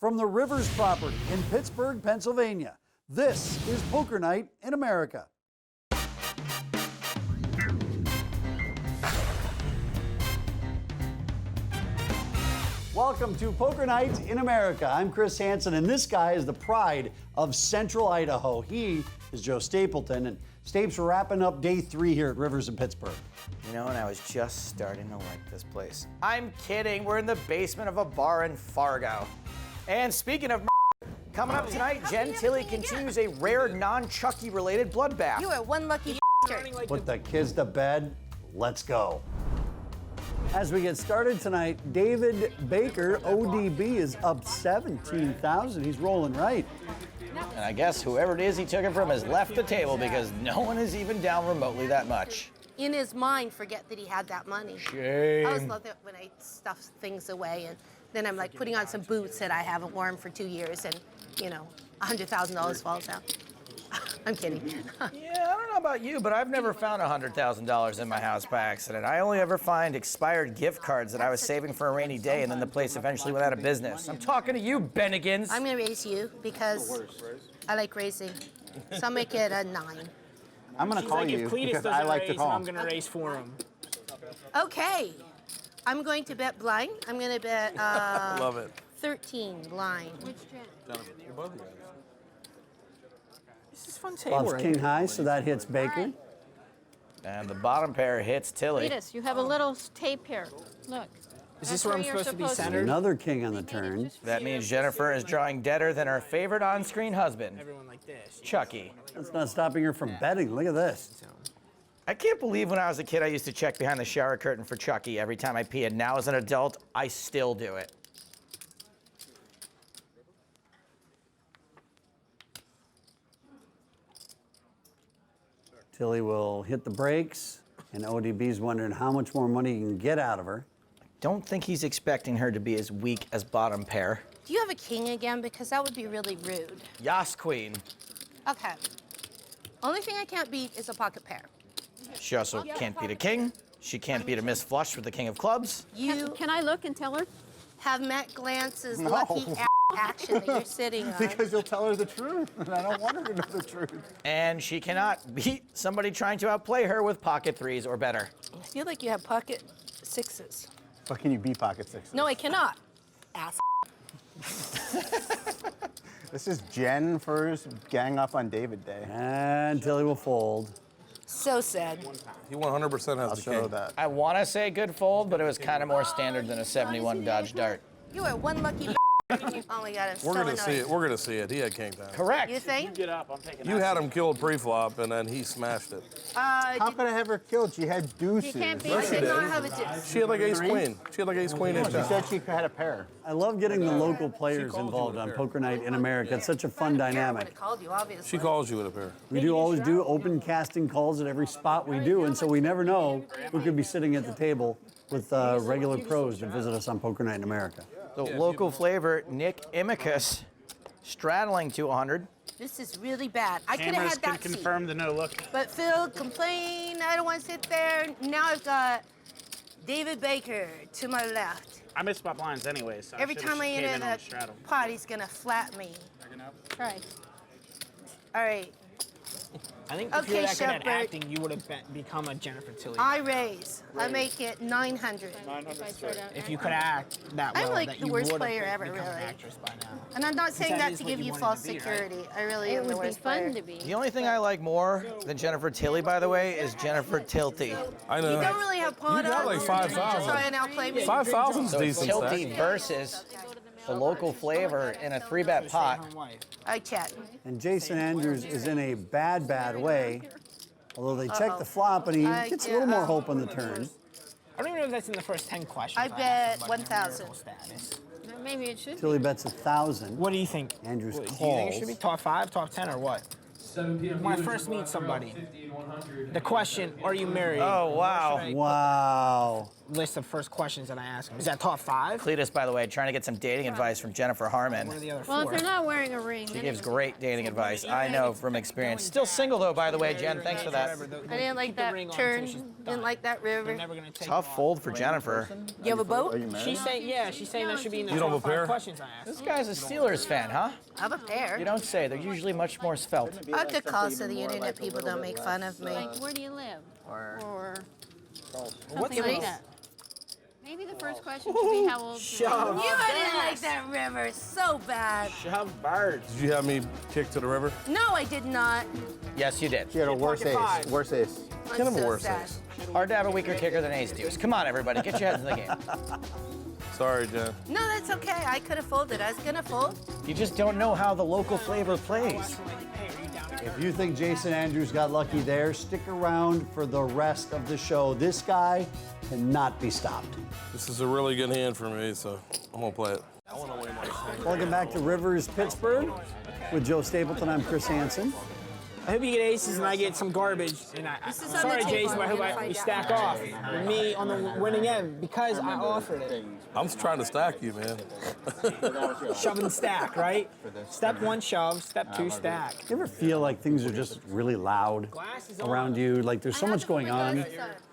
from the Rivers property in Pittsburgh, Pennsylvania. This is Poker Night in America. Welcome to Poker Night in America. I'm Chris Hansen, and this guy is the pride of Central Idaho. He is Joe Stapleton, and Stapes, we're wrapping up day 3 here at Rivers in Pittsburgh. You know, and I was just starting to like this place. I'm kidding. We're in the basement of a bar in Fargo. And speaking of coming up tonight, Jen Tilly continues a rare non-Chucky related bloodbath. You are one lucky bastard. Put the kids to bed. Let's go. As we get started tonight, David Baker, ODB, is up 17,000. He's rolling right. And I guess whoever it is he took it from has left the table because no one is even down remotely that much. In his mind, forget that he had that money. Shame. I always love it when I stuff things away and then I'm like putting on some boots that I haven't worn for 2 years and, you know, $100,000 falls out. I'm kidding. Yeah, I don't know about you, but I've never found $100,000 in my house by accident. I only ever find expired gift cards that I was saving for a rainy day, and then the place eventually went out of business. I'm talking to you, Bennigans. I'm gonna raise you because I like raising. So I'll make it a 9. I'm gonna call you because I like to call. I'm gonna raise for him. Okay. I'm going to bet blind. I'm gonna bet Love it. 13 blind. This is fun table Bob's right king here. high, so that hits Baker. And the bottom pair hits Tilly. Cletus, you have a little tape here. Look. Is this where I'm supposed to be centered? Another king on the turn. That means Jennifer is drawing deader than her favorite on-screen husband, Everyone like this. Chucky. That's not stopping her from betting. Look at this. I can't believe when I was a kid I used to check behind the shower curtain for Chucky every time I pee, and now as an adult, I still do it. Tilly will hit the brakes, and ODB's wondering how much more money he can get out of her. Don't think he's expecting her to be as weak as bottom pair. Do you have a king again? Because that would be really rude. Yas Queen. Okay. Only thing I can't beat is a pocket pair. She also can't beat a king. She can't beat a miss flush with the king of clubs. You Can I look and tell her? have met Glantz's lucky action that you're sitting on. Because you'll tell her the truth, and I don't want her to know the truth. And she cannot beat somebody trying to outplay her with pocket 3s or better. I feel like you have pocket 6s. But can you be pocket 6? No, I cannot. Ass. This is Jen first gang up on David Day. And Tilly will fold. So sad. He 100% has I'll the show king. that. I want to say good fold, but it was kind of more standard than a 71 Dodge Dart. You are one lucky Oh my God, I'm so We're gonna annoyed. see it. We're gonna see it. He had king down. Correct. You think? Get up, I'm taking You had him killed pre-flop, and then he smashed it. How could I have her killed? She had deuces. You can't beat I it. did not have a deuce. She had like ace queen. She had like ace queen. She said she had a pair. I love getting the local players involved on Poker Night in America. It's such a fun I would dynamic. have called you, obviously. She calls you with a pair. We always do open casting calls at every spot we do, and so we never know who could be sitting at the table with regular pros that visit us on Poker Night in America. The local flavor, Nick Immeckus, straddling 200. This is really bad. I could have had that seat. confirm the no look. But Phil complained, I don't want to sit there. Now I've got David Baker to my left. I missed my blinds anyway, so Every time I enter that pot, he's gonna flat me. Try. All right, I think if Okay, you were that good at Shepard. acting, you would have become a Jennifer Tilly. I raise. I make it 900. If you could act that well, I'm like that the you worst would have player ever, become an really. actress by now. And I'm not saying that that is to what give you you wanted false to be, right? security. I really It am the would be worst fun player. to be. The only thing I like more than Jennifer Tilly, by the way, is Jennifer Tilty. I You know. don't really have pawn You got like ups. 5,000. Sorry, now play me. 5,000's So it's decent. Tilty Stack. versus the local flavor in a 3-bet pot. I chat. And Jason Andrews is in a bad, bad way. Although they check the flop, and he gets a little more hope on the turn. I don't even know if that's in the first 10 questions. I bet about 1,000. numerical status. Maybe it should. Tilly bets 1,000. What do you think? Andrews Do you think it should be calls. top 5, top 10, or what? When I first meet somebody, the question, are you married? Oh, wow. Wow. list of first questions that I ask them. Is that top 5? Cletus, by the way, trying to get some dating advice from Jennifer Harman. What are the other Well, 4? if they're not wearing a ring, She then gives it's- great dating advice. I know from experience. Still single though, by the way, Jen. Thanks for that. I didn't like that turn. Didn't like that river. They're never gonna take Tough them off. fold for Jennifer. You have a boat? Are you married? She's saying, yeah, she's saying that should be in the You don't top have a pair? 5 questions I asked. This guy's a Steelers fan, huh? I have a pair. You don't say. They're usually much more svelte. I could call so the internet people don't make fun of me. like, where do you live? Or What's something the like that. Maybe the first question should be how old you are. You didn't like that river so bad. Did you have me kick to the river? No, I did not. Yes, you did. She had a worse pocket ace. 5. Worse ace. I'm Kind of a so worse sad. ace. Hard to have a weaker kicker than ace deuce. Come on, everybody, get your heads in the game. Sorry, Jen. No, that's okay. I could have folded. I was gonna fold. You just don't know how the local flavor plays. If you think Jason Andrews got lucky there, stick around for the rest of the show. This guy cannot be stopped. This is a really good hand for me, so I'm gonna play it. Welcome back to Rivers, Pittsburgh. With Joe Stapleton, I'm Chris Hansen. I hope you get aces and I get some garbage. And is on sorry, the table. Jason, but I hope We're gonna we find stack out. off with me on the winning end because I offered it. I'm just trying to stack you, man. Shove and stack, right? Step 1, shove. Step 2, stack. You ever feel like things are just really loud around you? Like there's so much going on.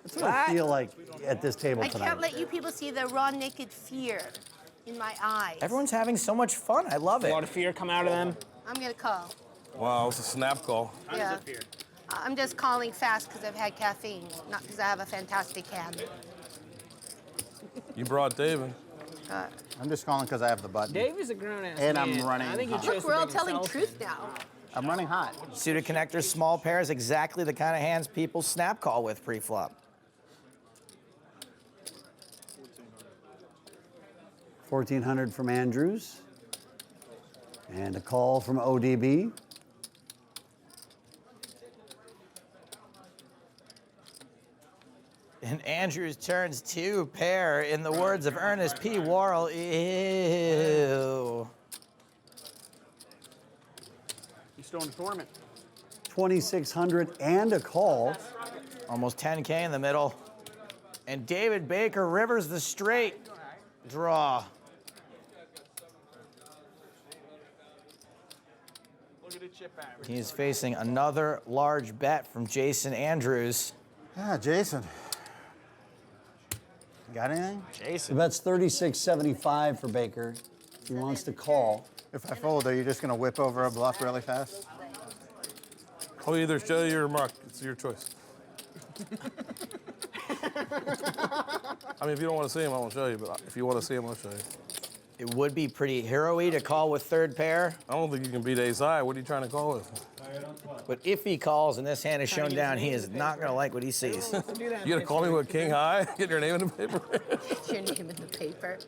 That's what I feel like at this table I tonight. can't let you people see the raw, naked fear in my eyes. Everyone's having so much fun. I love A it. lot of fear come out of them. I'm gonna call. Wow, it's a snap call. Yeah. I'm just calling fast because I've had caffeine, not because I have a fantastic hand. You brought David. I'm just calling because I have the button. Dave is a grown-ass And man. I'm running I think he hot. chose Look, to we're all bring telling himself truth in. now. I'm running hot. Suited connectors, small pairs, exactly the kind of hands people snap call with pre-flop. 1,400 from Andrews. And a call from ODB. And Andrews turns 2 pair. In the words of Ernest P. Worrell, ew. He's still in the tournament. 2,600 and a call. Almost 10K in the middle. And David Baker rivers the straight draw. He is facing another large bet from Jason Andrews. Yeah, Jason. Got anything? So that's 36.75 for Baker. He wants to call. If I fold, are you just going to whip over a bluff really fast? I'll either show you or mark. It's your choice. I mean, if you don't want to see him, I won't show you. But if you want to see him, I'll show you. It would be pretty hero-y to call with 3rd pair, I don't think you can beat ace high. What are you trying to call with? but if he calls and this hand is shown down, he is not going to like what he sees. You gonna call me with king high? Get your name in the paper? Your name in the paper.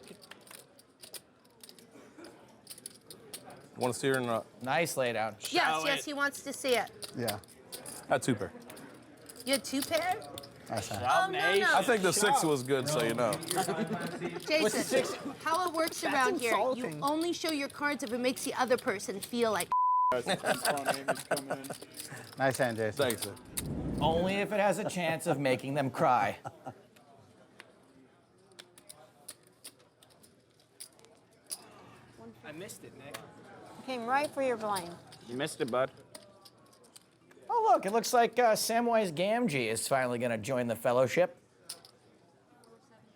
Want to see her or not? Nice laydown. Yes, he wants to see it. Yeah. Had 2 pair. You had 2 pair? That's fine. Oh, no, I no. think the 6 was good, so you know. Jason, how it works around here, you insulting. only show your cards if it makes the other person feel like Nice hand, Jason. Thanks, sir. Only if it has a chance of making them cry. I missed it, Nick. Came right for your blind. You missed it, bud. Oh, look, it looks like Samwise Gamgee is finally going to join the fellowship.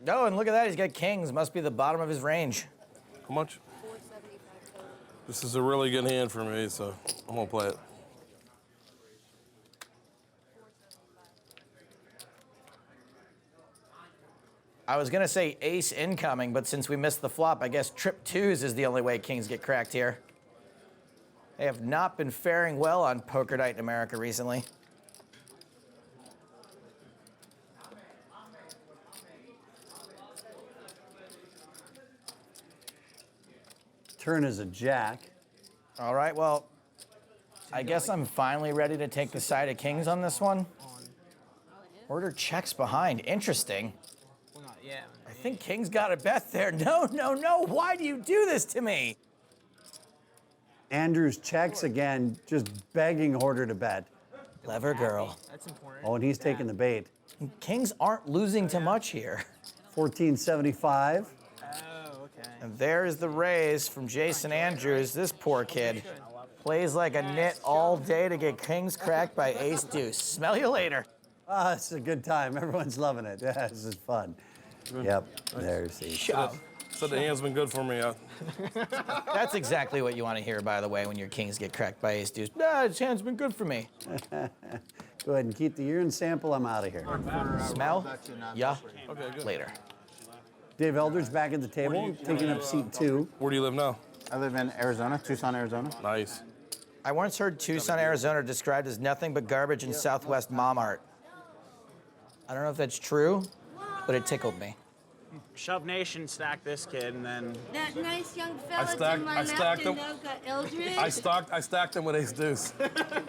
Oh, and look at that. He's got kings. Must be the bottom of his range. How much? This is a really good hand for me, so I'm gonna play it. I was going to say ace incoming, but since we missed the flop, I guess trip 2s is the only way kings get cracked here. They have not been faring well on Poker Night in America recently. Turn is a jack. All right, well, I guess I'm finally ready to take the side of kings on this one. Horter checks behind. Interesting. Well, not yet. I think king's got a bet there. No, no, no. Why do you do this to me? Andrews checks again, just begging Horter to bet. Clever girl. That's important. Oh, and he's taking the bait. Kings aren't losing to much here. 1475. Oh, okay. And there's the raise from Jason Andrews. This poor kid plays like a nit all day to get kings cracked by ace deuce. Smell you later. Ah, it's a good time. Everyone's loving it. Yeah, this is fun. Yep, there's the Shove. So the hand's been good for me. That's exactly what you want to hear, by the way, when your kings get cracked by ace deuce. Nah, his hand's been good for me. Go ahead and keep the urine sample. I'm out of here. Smell ya Okay, good. later. Dave Eldridge back at the table, taking up seat 2. Where do you live now? I live in Arizona, Tucson, Arizona. Nice. I once heard Tucson, Arizona described as nothing but garbage and Southwest mom art. I don't know if that's true, but it tickled me. Shove Nation stacked this kid, and then That nice young fella stacked- in my I left stacked and them. now got Eldridge. I stacked them with ace deuce.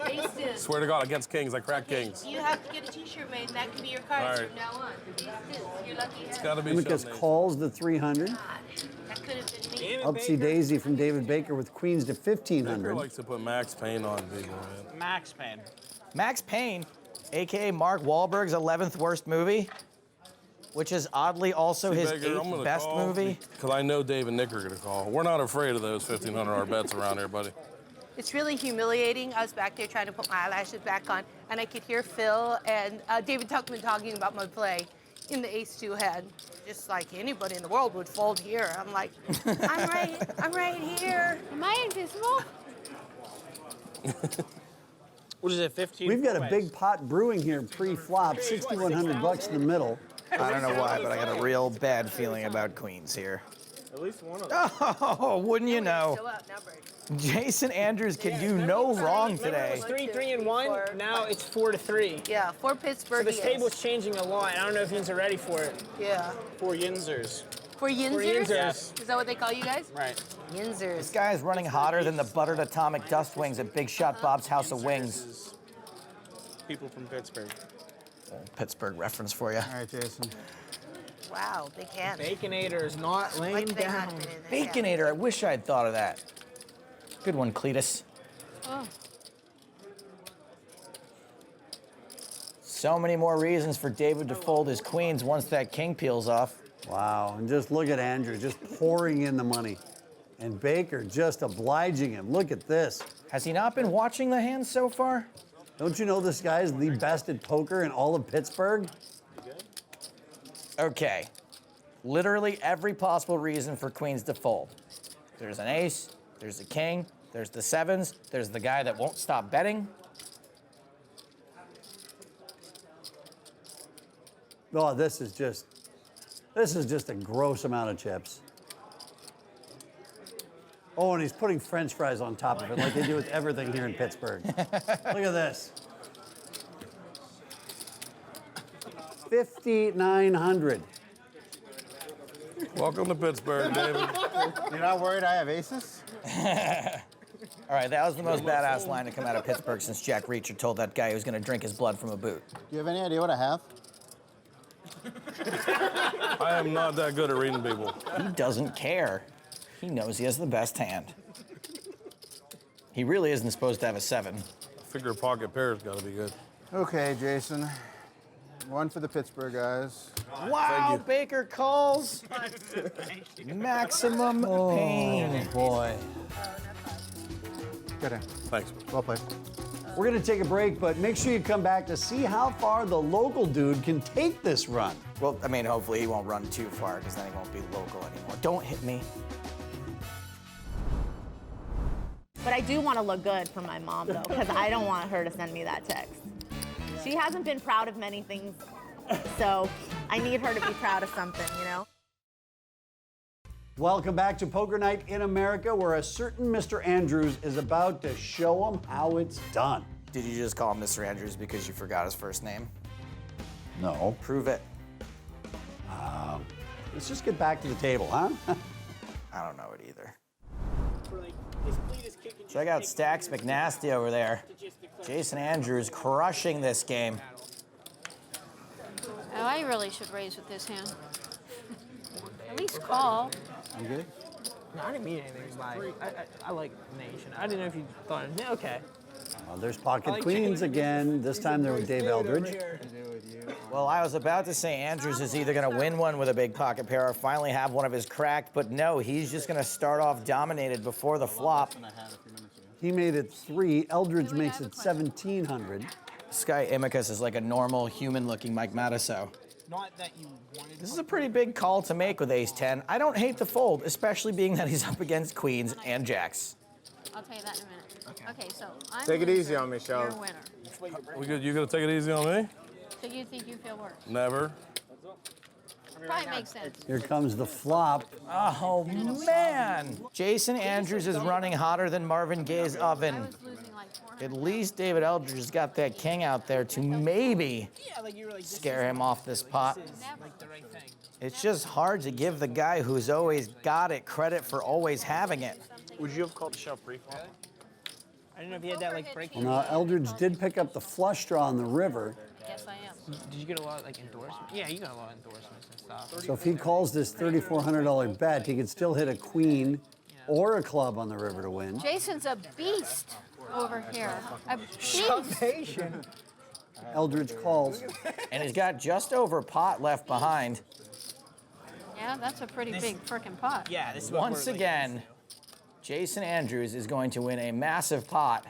Ace deuce. Swear to God, against kings, I crack kings. You have to get a t-shirt made, and that can be your cards All right. from now on. Ace deuce. You're lucky. It's got to be Immeckus something. calls the 300. That could have been me. Upsy daisy from David Baker with queens to Baker 1500. likes to put max pain on people, man. Max Payne. Max Payne, aka Mark Wahlberg's 11th worst movie, which is oddly also his Baker, I'm 8th gonna best call movie. Because I know Dave and Nick are going to call. We're not afraid of those $1,500 bets around here, buddy. It's really humiliating. I was back there trying to put my eyelashes back on, and I could hear Phil and David Tuckman talking about my play in the ace-2 hand. Just like anybody in the world would fold here. I'm like, I'm right here. Am I invisible? What is it, 15? We've got a big pot brewing here pre-flop, 6,100 bucks in the middle. I don't know why, but I got a real bad feeling about queens here. At least one of them. Oh, wouldn't you know? Still outnumbered. Jason Andrews can do no wrong Remember today. it was 3-3 and 1. Now it's 4-3. Yeah, for So Pittsburgh. this he table's is. changing a lot. I don't know if yins are ready for it. Yeah. 4 yinzers. For Yinzers? Yinzers. Is that what they call you guys? Right. This Yinzers. guy's running hotter than the buttered atomic dust wings at Big Shot Bob's House of Wings. People from Pittsburgh. Pittsburgh reference for you. All right, Jason. Wow, big hand. Baconator is not laying Like they down. not fit in there. Yeah. Baconator, I wish I had thought of that. Good one, Cletus. Oh. So many more reasons for David to fold his queens once that king peels off. Wow, and just look at Andrew just pouring in the money. And Baker just obliging him. Look at this. Has he not been watching the hands so far? Don't you know this guy is the best at poker in all of Pittsburgh? Okay. Literally every possible reason for queens to fold. There's an ace, there's a king, there's the sevens, there's the guy that won't stop betting. Oh, this is just a gross amount of chips. Oh, and he's putting French fries on top of it like they do with everything here in Pittsburgh. Look at this. 5,900. Welcome to Pittsburgh, David. You're not worried I have aces? All right, that was the most badass line to come out of Pittsburgh since Jack Reacher told that guy he was going to drink his blood from a boot. Do you have any idea what I have? I am not that good at reading people. He doesn't care. He knows he has the best hand. He really isn't supposed to have a 7. Figure pocket pair's got to be good. Okay, Jason. One for the Pittsburgh guys. Wow, Baker calls. Maximum pain. Boy. Good hand. Thanks. Well played. We're going to take a break, but make sure you come back to see how far the local dude can take this run. Well, I mean, hopefully he won't run too far because then he won't be local anymore. Don't hit me. But I do want to look good for my mom, though, because I don't want her to send me that text. She hasn't been proud of many things, so I need her to be proud of something, you know? Welcome back to Poker Night in America, where a certain Mr. Andrews is about to show him how it's done. Did you just call him Mr. Andrews because you forgot his first name? No. Prove it. Let's just get back to the table, huh? I don't know it either. Check out Stacks McNasty over there. Jason Andrews crushing this game. Oh, I really should raise with this hand. At least call. You good? No, I didn't mean anything by I like Nation. I didn't know if you thought it. Okay. Well, there's pocket queens again. This time they're with Dave Eldridge. Well, I was about to say Andrews is either going to win one with a big pocket pair or finally have one of his cracked, but no, he's just going to start off dominated before the flop. He made it 3. Eldridge makes it 1,700. This guy Immeckus is like a normal human-looking Mike Matusow. Not that you wanted. This is a pretty big call to make with ace-10. I don't hate the fold, especially being that he's up against queens and jacks. I'll tell you that in a minute. Okay, so I'm Take it loser, easy on me, you're Shel. winner. You gonna take it easy on me? So you think you feel worse? Never. Probably makes sense. Here comes the flop. Oh, man. Jason Andrews is running hotter than Marvin Gaye's I oven. was losing like 400. At least David Eldridge has got that king out there to maybe Yeah, like you were like, this scare him off this pot. is like the right thing. It's just hard to give the guy who's always got it credit for always having it. Would you have called the shove pre-flop? I don't know if he had that like break. Well, now Eldridge did pick up the flush draw on the river. Yes, I am. Did you get a lot of like endorsements? Yeah, you got a lot of endorsements and stuff. So if he calls this $3,400 bet, he could still hit a queen or a club on the river to win. Jason's a beast over here. A beast. Eldridge calls. And he's got just over pot left behind. Yeah, that's a pretty big frickin' pot. Yeah, this is what Once we're, like, again, Jason Andrews is going to win a massive pot.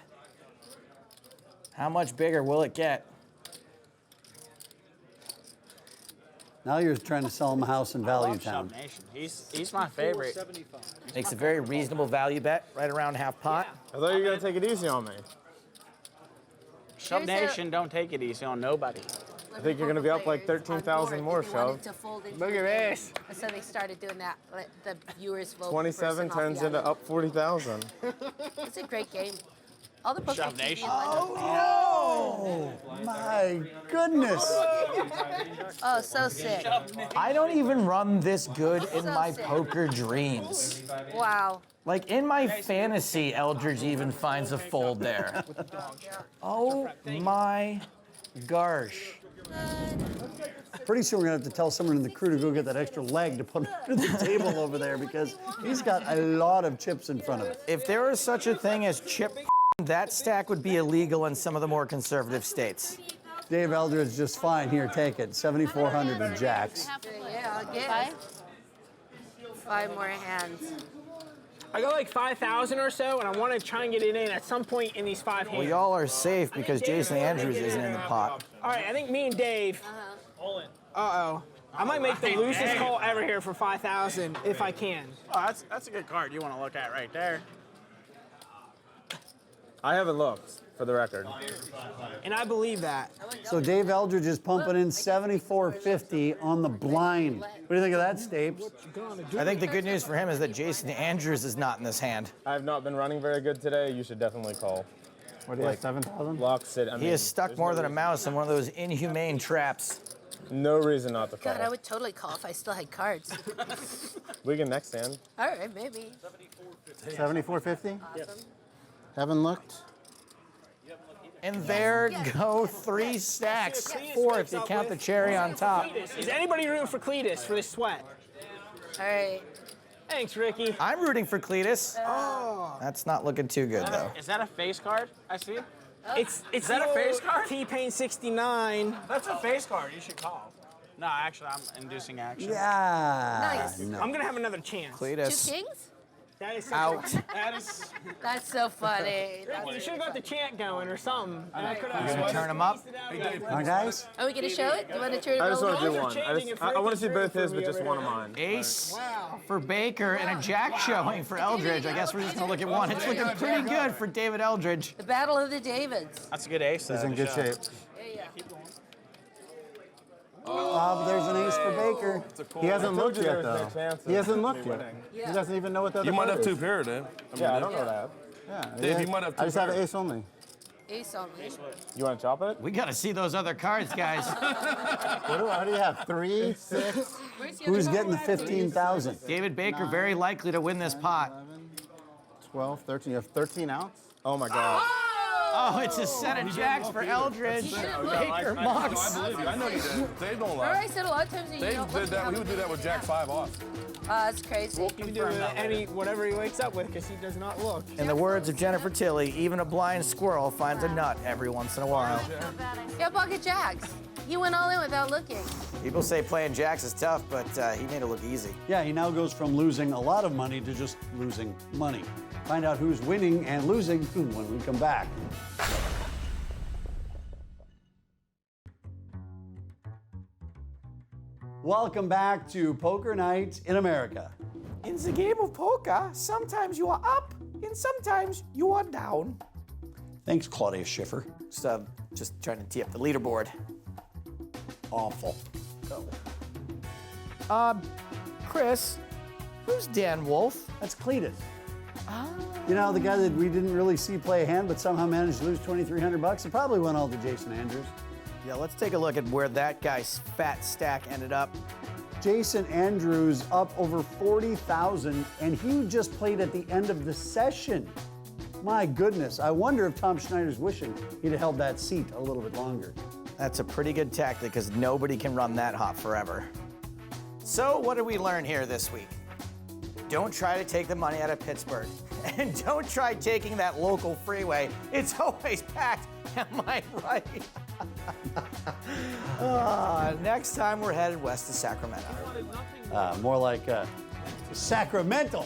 How much bigger will it get? Now you're trying to sell him a house in Value Town. He's my favorite. Makes a very reasonable value bet, right around half pot. I thought you were gonna take it easy on me. Shove Nation, don't take it easy on nobody. I think you're gonna be up like 13,000 more, Shove. Look at this. So they started doing that. Let the viewers vote. 27 turns into up 40,000. It's a great game. All the books. Oh, my goodness. Oh, so sick. I don't even run this good in So my sick. poker dreams. Wow. Like in my fantasy, Eldridge even finds a fold there. Oh my gosh. Pretty soon we're gonna have to tell someone in the crew to go get that extra leg to put under the table over there because he's got a lot of chips in front of it. If there was such a thing as chip, that stack would be illegal in some of the more conservative states. Dave Eldridge just fine. Here, take it. 7,400 with jacks. Yeah, I'll get Five? 5 more hands. I got like 5,000 or so, and I want to try and get it in at some point in these 5 hands. Well, y'all are safe because Jason Andrews isn't in the pot. All right, I think me and Dave. Uh-oh. I might make the loosest call ever here for 5,000 if I can. Oh, that's a good card you want to look at right there. I haven't looked, for the record. And I believe that. So Dave Eldridge is pumping in 7,450 on the blind. What do you think of that, Stapes? I think the good news for him is that Jason Andrews is not in this hand. I have not been running very good today. You should definitely call. What do you have, 7,000? Lock sit. I mean, He is stuck there's more no than a reason- mouse in one of those inhumane traps. No reason not to call. God, I would totally call if I still had cards. We can next hand. All right, maybe. 7,450? Awesome. Haven't looked. And there go 3 stacks. 4 if you count the cherry on top. Is anybody rooting for Cletus for this sweat? All right. Thanks, Ricky. I'm rooting for Cletus. That's not looking too good, though. Is that a face card? I see. It's that the a face old card? T-Pain 69. That's a face card. You should call. No, actually, I'm inducing action. Yeah. Nice. No. I'm gonna have another chance. 2 Cletus kings? That is out. That is. That's so funny. You should have got the chant going or something. And I could You have. gonna turn him up? All right, guys? Are we gonna show it? You want to turn it I just over? want to do Those are one. changing if I want to Ricky's see both rooting his, for but me just over one of here. mine. Ace for Baker and a jack showing for Eldridge. I guess we're just gonna look at one. It's looking pretty good for David Eldridge. The Battle of the Davids. That's a good ace. He's in good shape. There's an ace for Baker. He hasn't told looked you yet, there was no though. chance He of hasn't looked me yet. winning. He doesn't even know what the other You might card have is. 2 pair, Dave. Yeah, I don't know that. Yeah, Dave, you might have I just have an two ace only. Ace only. You want to chop it? We gotta see those other cards, guys. What do you have? 3, 6? Who's getting the 15,000? David Baker very likely to win this pot. 12, 13. You have 13 outs? Oh my God. Oh, it's a set of jacks for Eldridge. Baker mucks. I believe you. I know you did. Dave don't Remember I lie. said a lot of times that you Dave don't did look that. at He would do that with Jack 5 off. That's crazy. He can do whatever he wakes up with because he does not look. In the words of Jennifer Tilly, even a blind squirrel finds a nut every once in a while. Yeah, pocket jacks. He went all in without looking. People say playing jacks is tough, but he made it look easy. Yeah, he now goes from losing a lot of money to just losing money. Find out who's winning and losing when we come back. Welcome back to Poker Night in America. In the game of poker, sometimes you are up and sometimes you are down. Thanks, Claudia Schiffer. Just trying to tee up the leaderboard. Awful. Chris, who's Dan Wolf? That's Cletus. You know, the guy that we didn't really see play a hand, but somehow managed to lose $2,300. It probably went all to Jason Andrews. Yeah, let's take a look at where that guy's fat stack ended up. Jason Andrews up over 40,000, and he just played at the end of the session. My goodness, I wonder if Tom Schneider's wishing he'd have held that seat a little bit longer. That's a pretty good tactic because nobody can run that hot forever. So what did we learn here this week? Don't try to take the money out of Pittsburgh. And don't try taking that local freeway. It's always packed, am I right? Next time we're headed west to Sacramento. More like Sacramento.